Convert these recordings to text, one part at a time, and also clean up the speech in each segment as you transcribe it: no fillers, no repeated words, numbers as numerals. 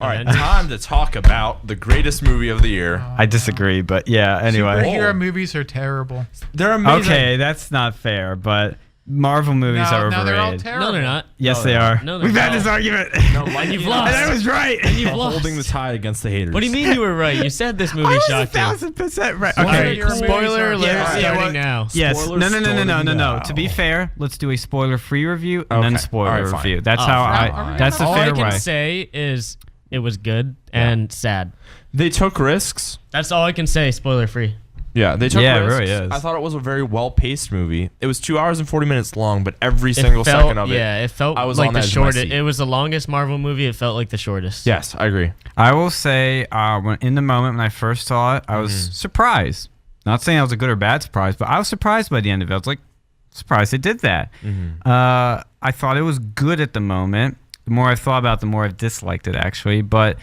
All right, time to talk about the greatest movie of the year. I disagree, but yeah. Anyway, superhero movies are terrible. They're amazing. Okay, that's not fair, but Marvel movies are overrated. No, they're all terrible. No, they're not. Yes, they are. No, they're We've had not. this argument. No, Mikey, you've lost. And I was right. And you've lost. holding the tide against the haters. What do you mean you were right? You said this movie I was shocked you. 1,000% right. All Okay. right, spoiler alert Yeah, starting now. Yes. Spoilers No. starting now. To be fair, let's do a spoiler-free review and then Okay. spoiler All right, fine. review. That's Oh, how fine. That's the All I fair can way. say is it was good and sad. They took risks. That's all I can say. Spoiler free. Yeah, they took Yeah, it risks. really is. I thought it was a very well-paced movie. It was 2 hours and 40 minutes long, but every single second of it. Yeah, it felt I was like on the the edge of my shortest. seat. It was the longest Marvel movie. It felt like the shortest. Yes, I agree. I will say, when in the moment when I first saw it, I was surprised. Not saying I was a good or bad surprise, but I was surprised by the end of it. I was like, surprised they did that. I thought it was good at the moment. The more I thought about it, the more I disliked it, actually. But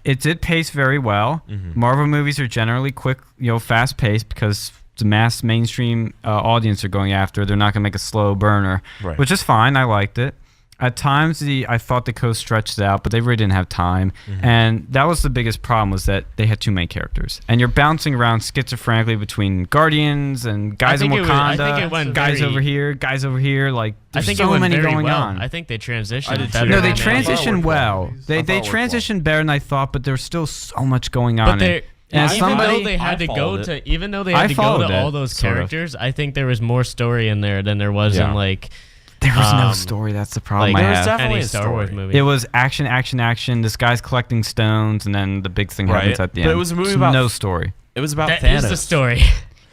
it did pace very well. Marvel movies are generally quick, fast-paced because the mass mainstream audience are going after. They're not going to make a slow burner, which is fine. I liked it. At times, I thought the coast stretched out, but they really didn't have time. And that was the biggest problem, was that they had too many characters. And you're bouncing around schizophrenically between Guardians and guys in Wakanda, I think it went guys very, over here, guys over here. Like, I there's think so it went many very going well. on. I think they transitioned I did better. too. No, they I thought it transitioned worked well. well. They I thought it worked transitioned better than I thought, but there's still so much going on. But they, And even somebody- though they had to go followed to, it. even though they I had to go followed to it, all those sort of. characters, I think there was more story in there than there was in like There was no Um, story. That's the problem like I There was have. definitely any a Star Wars story. movie. It was action, action, action. This guy's collecting stones, and then the big thing happens at the But end. it was a movie There's about- no story. It was about That Thanos. is the story.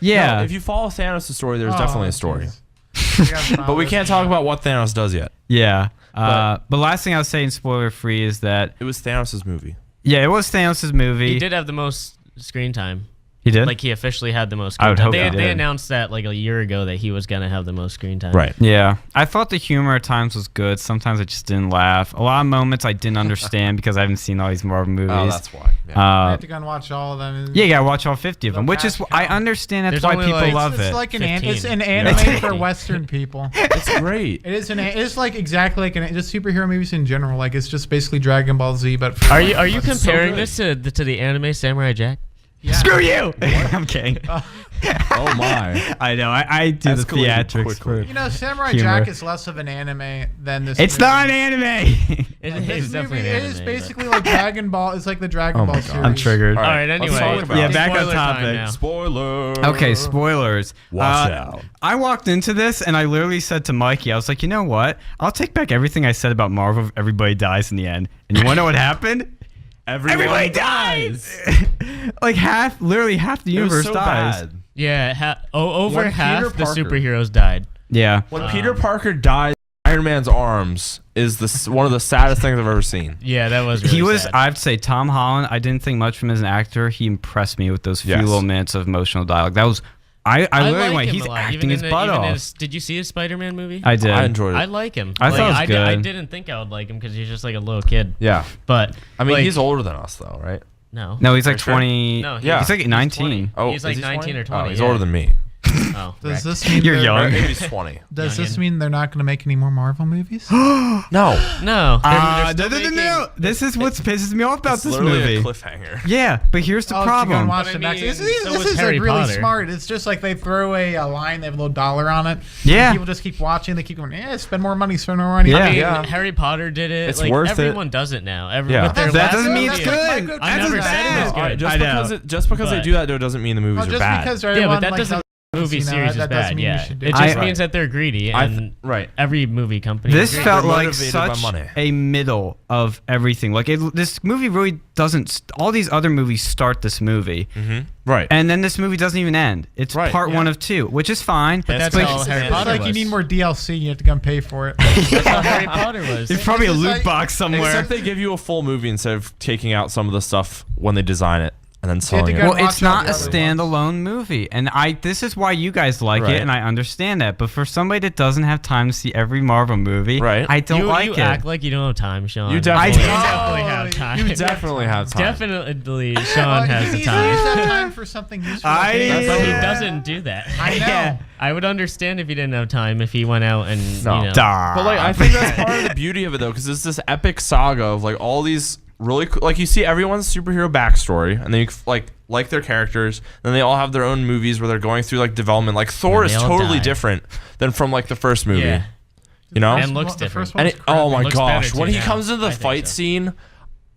Yeah. No, if you follow Thanos' story, there's definitely a story. But But we can't talk about what Thanos does yet. Yeah. But last thing I'll say in spoiler free is that, It was Thanos' movie. yeah, it was Thanos' movie. He did have the most screen time. He did? Like he officially had the most I screen would time. hope They, he they did. announced that like a year ago that he was gonna have the most screen time. Right. Yeah. I thought the humor at times was good. Sometimes I just didn't laugh. A lot of moments I didn't understand because I haven't seen all these Marvel movies. Oh, that's why. Yeah. I have to go and watch all of them. Yeah, you gotta watch all 50 of them, which is, Cash I cow. understand that's There's why only people like- love It's it. like an 15. it's an Yeah. anime for Western people. It's great. It is it's like exactly like just superhero movies in general. Like it's just basically Dragon Ball Z, but for Are you Western. comparing good. this to the anime Samurai Jack? Yeah. Screw you! I'm kidding. Oh my. I know. I do the Escalated theatrics quickly. for. You know, Samurai Humor. Jack is less of an anime than this. It's movie. not an anime. It This is definitely movie an is anime, basically like Dragon Ball. It's like the Dragon Oh Ball my God. series. I'm triggered. All right. Let's Anyway, talk about Yeah, back on spoiler time topic. now. Spoiler. Okay, spoilers. Watch out. I walked into this and I literally said to Mikey, I was like, you know what? I'll take back everything I said about Marvel if everybody dies in the end. And you want to know what happened? Everybody dies. Like literally half the It was universe so dies. bad. Yeah, over When half Peter the Parker- superheroes died. Yeah. When Peter Parker dies, Iron Man's arms is one of the saddest things I've ever seen. Yeah, that was. Really He was, sad. I'd say, Tom Holland. I didn't think much from him as an actor. He impressed me with those few Yes. little minutes of emotional dialogue. That was, I literally like went, him he's a lot. acting Even his in butt even off. did you see his Spider-Man movie? I did. I enjoyed it. I like him. I thought it was I good. didn't think I would like him because he's just like a little kid. Yeah. But I mean, like, he's older than us, though, right? No. No, he's like For sure. 20. No, Yeah. He's like 19. 20. Oh, He's like is he 19 or 20. Oh, he's yeah. older than me. Oh, Does wrecked. this mean You're they're- young. Maybe he's 20. Does this Youngin. mean they're not going to make any more Marvel movies? No. No. No. They're still making- This is what pisses me off about It's this literally movie. a cliffhanger. Yeah, but here's the Oh, to go and problem. watch But the I next. mean, This so is was like Harry really Potter. smart. It's just like they throw a line, they have a little dollar on it. Yeah. And people just keep watching. They keep going, spend more money, spend more money. Yeah. I mean, Yeah. Harry Potter did it. It's like, worth it. everyone does it now. Yeah. With their That last doesn't mean it's movie. good. I That's never just said it was bad. good. Just I know. because they do that, though, doesn't mean the movies Well, are just bad. because Yeah, everyone but that like, doesn't. Movie you know, series is that doesn't bad. mean you Yeah, should it do just it. means that they're greedy, and right. every movie company. This is greedy. felt They're like motivated by such money. a middle of everything. Like this movie really doesn't. All these other movies start this movie, Right. and then this movie doesn't even end. It's Right. part Yeah. one of two, which is fine. But that's but how Harry It's Potter like you was. need more DLC. You have to go and pay for it. That's how Harry Potter was. There's probably a It's just loot like- box somewhere. Except they give you a full movie instead of taking out some of the stuff when they design it and then selling to it. go- Well, it's watch all not the a other standalone movie, and this is why you guys like Right. it, and I understand that. But for somebody that doesn't have time to see every Marvel movie, Right. I don't you like it. act like you don't have time, Sean. You definitely- You I do. definitely have time. You definitely have time. Definitely, Well, Sean has he the needs time. that time for something useful. I- Okay, But he Yeah. doesn't do that. I know. I would understand if he didn't have time if he went out and No. you know. Duh. But like, I think that's part of the beauty of it, though, because it's this epic saga of like all these really cool. Like you see everyone's superhero backstory, and then you like their characters. Then they all have their own movies where they're going through like development. Like Thor is totally different than from like the first movie. Yeah. You know, And looks different. and oh my Looks gosh, better when too he now. comes into the I think fight so. scene,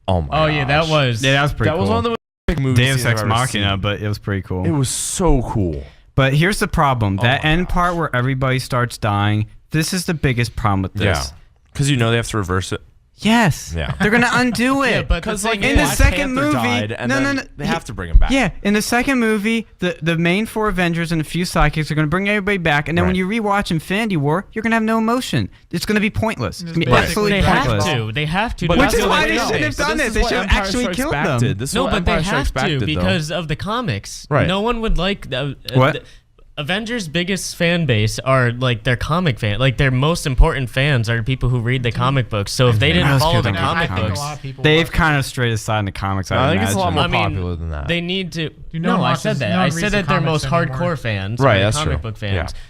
oh my. Oh yeah, that was. Yeah, that was pretty That cool. was one of the big movies. Deus Ex Machina, but it was pretty cool. It was so cool. But here's the problem. That my end gosh. part where everybody starts dying, this is the biggest problem with this. Yeah, because you know they have to reverse it. Yes. Yeah. They're going to undo it. Yeah, but Because the like thing in the is- Black second Panther movie, died, and no, then no, they have to bring him back. Yeah, in the second movie, the main 4 Avengers and a few sidekicks are going to bring everybody back, and then when Right. you rewatch Infinity War, you're going to have no emotion. It's going to be pointless. It's going to be Right. absolutely They have pointless. to. They have to. But do Which that's is it. what why they they know. shouldn't have But done this it. is They what should have Empire actually Strikes killed Back them. did. This is No, what but they Empire have Strikes Back to did, though. because of the comics. Right. No one would like What? Avengers' biggest fan base are like their comic fan. Like their most important fans are people who read the comic books. So if they didn't Most follow people the don't read comic the I think books, a lot of people They've watch kind of strayed aside in the comics, I I think it's a lot more imagine. popular than that. they need to. no one No, I watches- said that. no one I reads said the that their most comics anymore. hardcore fans, Right, are the that's comic true. book fans, Yeah.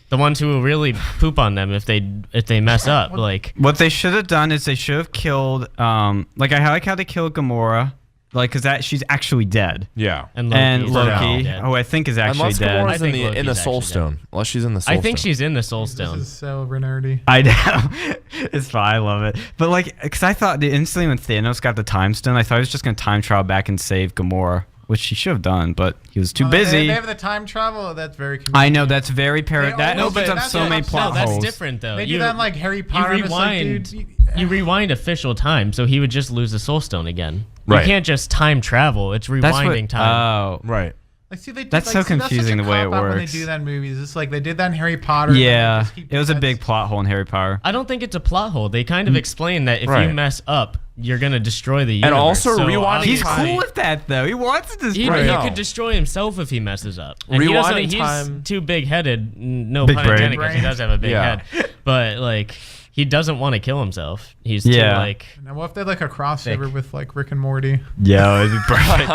the ones who will really poop on them if they mess up. Like What they should have done is they should have killed, like I like how they killed Gamora, like because she's actually dead. Yeah. and And Loki, Loki, who I think is actually Unless dead. Gamora's I think in the Loki's Soul actually Stone. Unless she's in the Soul Stone. I think she's in the Soul This Stone. is so nerdy. I know. It's fine. I love it. But like, because I thought instantly when Thanos got the time stone, I thought he was just going to time travel back and save Gamora, which he should have done, but he was too Oh, busy. They have the time travel. That's very. I know that's very that No, opens but up that's so what many I'm plot No, that's holes. different though. They do You- that in like Harry Potter. You and it's like, rewind. dude, You rewind official time, so he would just lose the Soul Stone again. Right. You can't just time travel. It's That's rewinding what, time. Oh, Right. like, see, they do, That's like, so see, confusing such a the way it cop-out when works. they do that in movies. It's like they did that in Harry Potter. and yeah. they just keep It was a doing big that. plot hole in Harry Potter. I don't think it's a plot hole. They kind of explain that if Right. you mess up, you're gonna destroy the universe. And also So rewinding He's time. cool with that though. He wants to He, destroy. he No. could destroy himself if he messes up. And he Rewinding he's time- too big-headed. No Big pun brain. intended, because he does have a big Yeah. head. But like, he doesn't want to kill himself. He's too Yeah. like. Now, what if they had, like a crossover with like Rick and Morty? Yeah, it'd be perfect.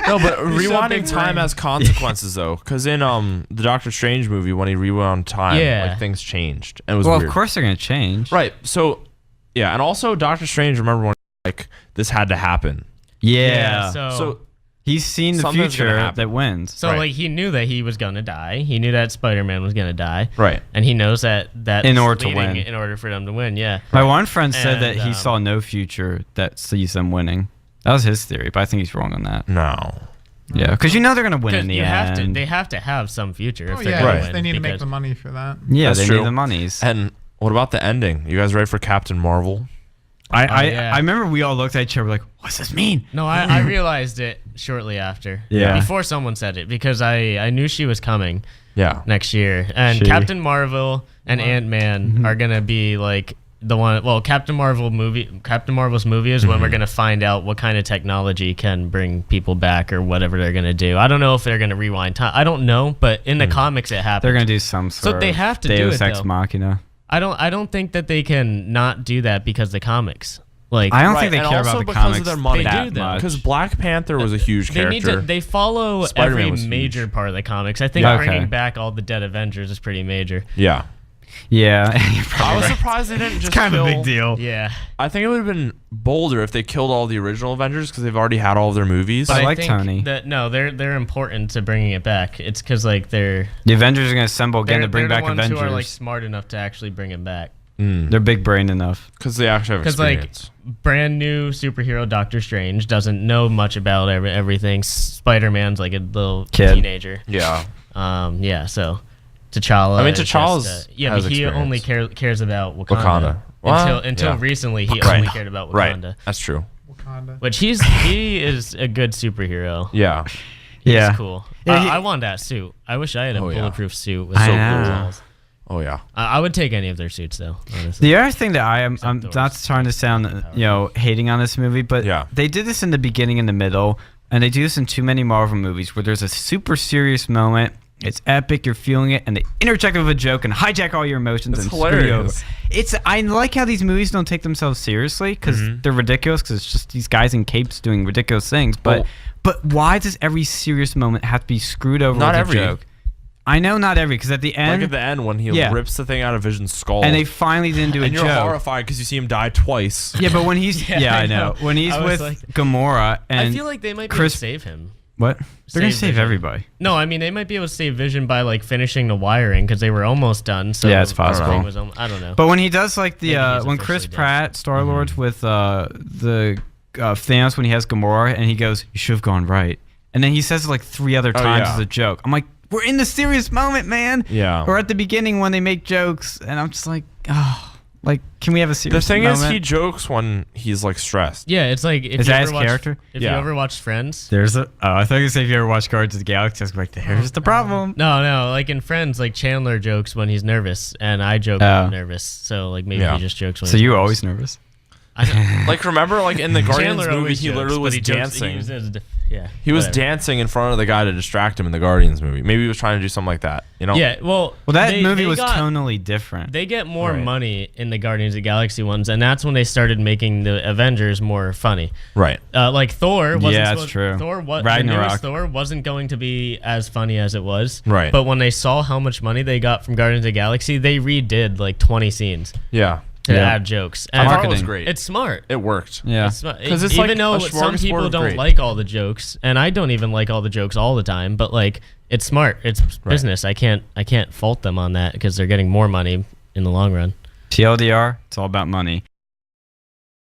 No, but He's so rewinding big time brain. has consequences though, because in the Doctor Strange movie, when he rewound time, Yeah. like things changed, and it was Well, weird. of course they're gonna change. Right. So, yeah, and also Doctor Strange. Remember when like this had to happen? Yeah. So He's seen the Something's gonna future happen. that wins. So Right. like he knew that he was gonna die. He knew that Spider-Man was gonna die. Right. And he knows that In order to leading win. in order for them to win. Yeah. My one friend said that And, he saw no future that sees them winning. That was his theory, but I think he's wrong on that. No. Yeah, because you know they're gonna win 'Cause in the you have to. end. They have to have some future if Oh they're yeah, gonna Right. win. they need to make because- the money for that. yeah, That's they true. need the monies. And what about the ending? You guys ready for Captain Marvel? yeah. I remember we all looked at each other like, what's this mean? No, I realized it shortly after. Yeah. Before someone said it, because I knew she was coming Yeah. next year, and She. Captain Marvel and Ant-Man Mm-hmm. are gonna be like the one. Well, Captain Marvel's movie is when we're Mm-hmm. gonna find out what kind of technology can bring people back or whatever they're gonna do. I don't know if they're gonna rewind time. I don't know, but in the comics it happened. They're gonna do some sort they of have to do Deus it, Ex though. Machina. I don't think that they can not do that because the comics. Like I don't Right, think they and care also about the because of comics their money. They do, that though. much. Because Black Panther was a huge they need character. to. They follow Spider-Man every was huge. major part of the comics. I think Yeah. bringing Okay. back all the dead Avengers is pretty major. Yeah. Yeah, I was surprised they didn't just kind of a kill- big deal. Yeah, I think it would have been bolder if they killed all the original Avengers because they've already had all of their movies. I But like think Tony. That, no, they're important to bringing it back. It's because like The Avengers are gonna assemble again to bring they're back the ones Avengers. who are like smart enough to actually bring it back. They're big brained enough. Because they actually have Because like experience. brand new superhero Doctor Strange doesn't know much about everything. Spider-Man's like a little Kid. teenager. Yeah. Yeah. So T'Challa. I mean, is just, T'Challa's yeah, has but he only experience. cares about Wakanda. Wakanda. Well, Until yeah. recently, he Right. only cared about Wakanda. Right. That's true. Wakanda. Which he is a good superhero. Yeah. He's Yeah. cool. Yeah, he- I want that suit. I wish I had a Oh, yeah. bulletproof suit with I so know. cool walls. Oh, yeah. I would take any of their suits though. Honestly. The other thing that I'm Thor's not trying to sound hating on this movie, but Yeah. they did this in the beginning and the middle, and they do this in too many Marvel movies where there's a super serious moment. It's epic, you're feeling it, and they interject with a joke and hijack all your emotions It's and screw you over. hilarious. I like how these movies don't take themselves seriously because they're ridiculous because it's just these guys in capes doing ridiculous things. But Well- but why does every serious moment have to be screwed over Not with every. a joke? I know not every, because at the end, Like at the end when he rips the thing out of Vision's skull, and they finally didn't do a and you're joke. horrified because you see him die twice. Yeah, but when he's I know when he's with Gamora and I feel like they might be able to save him. What? They're gonna save Vision. everybody. No, I mean they might be able to save Vision by like finishing the wiring because they were almost done. So Yeah, it's possible. I don't know. But when he does like the when officially Chris dead. Pratt, Star Lord's with the Thanos when he has Gamora and he goes, "You should have gone right," and then he says it like 3 other times as a joke. I'm like, we're in the serious moment, man. Yeah. Or at the beginning when they make jokes, and I'm just like, oh, like, can we have a serious The thing moment? is, he jokes when he's like stressed. Yeah, it's like if Is you that ever his watched, character? If you ever watched Friends. There's a. Oh, I thought you said if you ever watched Guardians of the Galaxy, I was like, there's the problem. No, like in Friends, like Chandler jokes when he's nervous, and I joke when I'm nervous. So like maybe he just jokes when. So he's you were nervous. always nervous? I don't, Like remember, like in the Guardians Chandler movie, always he jokes, literally but was he jokes- dancing. He was whatever. dancing in front of the guy to distract him in the Guardians movie. Maybe he was trying to do something like that. You know? Yeah, well, That movie was tonally different. They get more money in the Guardians of the Galaxy ones, and that's when they started making the Avengers more funny. Right. Like Thor wasn't. Yeah, that's true. Thor, the Ragnarok. newest Thor wasn't going to be as funny as it was. Right. But when they saw how much money they got from Guardians of the Galaxy, they redid like 20 scenes Yeah. to add jokes. I thought it was Marketing. great. It's smart. It worked. Yeah. Because it's even like though a some smorgasbord people of don't great. like all the jokes, and I don't even like all the jokes all the time, but like it's smart. It's business. I can't fault them on that because they're getting more money in the long run. TLDR, it's all about money.